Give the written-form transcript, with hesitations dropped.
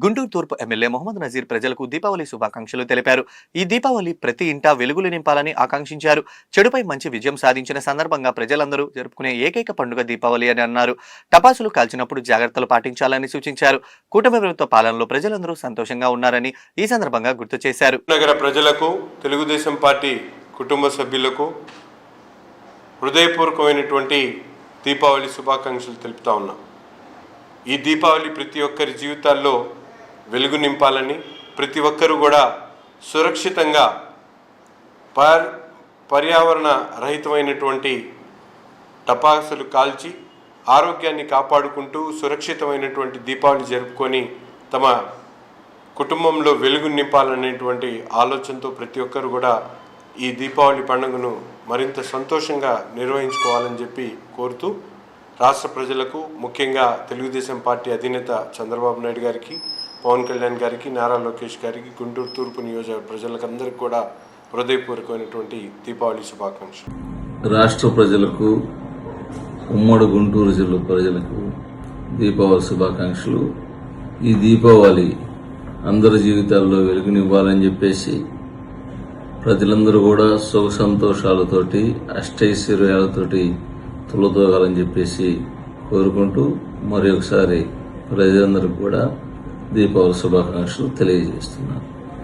గుంటూరు తూర్పు ఎమ్మెల్యే మొహమ్మద్ నజీర్ ప్రజలకు దీపావళి శుభాకాంక్షలు తెలిపారు. ఈ దీపావళి ప్రతి ఇంటా వెలుగులు నింపాలని ఆకాంక్షించారు. చెడుపై మంచి విజయం సాధించిన సందర్భంగా ప్రజలందరూ జరుపుకునే ఏకైక పండుగ దీపావళి అని అన్నారు. టపాసులు కాల్చినప్పుడు జాగ్రత్తలు పాటించాలని సూచించారు. కూటమి ప్రభుత్వ పాలనలో ప్రజలందరూ సంతోషంగా ఉన్నారని ఈ సందర్భంగా గుర్తు చేశారు. నగర ప్రజలకు, తెలుగుదేశం పార్టీ కుటుంబ సభ్యులకు హృదయపూర్వకమైనటువంటి దీపావళి శుభాకాంక్షలు తెలుపుతా ఉన్నాం. ఈ దీపావళి ప్రతి ఒక్కరి జీవితాల్లో వెలుగు నింపాలని, ప్రతి ఒక్కరూ కూడా సురక్షితంగా పర్యావరణ రహితమైనటువంటి టపాసులు కాల్చి ఆరోగ్యాన్ని కాపాడుకుంటూ సురక్షితమైనటువంటి దీపావళి జరుపుకొని తమ కుటుంబంలో వెలుగు నింపాలనేటువంటి ఆలోచనతో ప్రతి ఒక్కరు కూడా ఈ దీపావళి పండుగను మరింత సంతోషంగా నిర్వహించుకోవాలని చెప్పి కోరుతూ రాష్ట్ర ప్రజలకు, ముఖ్యంగా తెలుగుదేశం పార్టీ అధినేత చంద్రబాబు నాయుడు గారికి, పవన్ కళ్యాణ్ గారికి, నారా లోకేష్ గారికి, గుంటూరు తూర్పు నియోజక ప్రజలకందరికీ కూడా హృదయపూర్వకమైనటువంటి దీపావళి శుభాకాంక్షలు. రాష్ట్ర ప్రజలకు, ఉమ్మడి గుంటూరు జిల్లా ప్రజలకు దీపావళి శుభాకాంక్షలు. ఈ దీపావళి అందరి జీవితాల్లో వెలుగునివ్వాలని చెప్పేసి ప్రజలందరూ కూడా సుఖ సంతోషాలతోటి, అష్టైశ్వర్యాలతోటి తులతోగాలని చెప్పేసి కోరుకుంటూ మరి ఒకసారి ప్రజలందరికీ కూడా దీపావళి శుభాకాంక్షలు తెలియజేస్తున్నాను.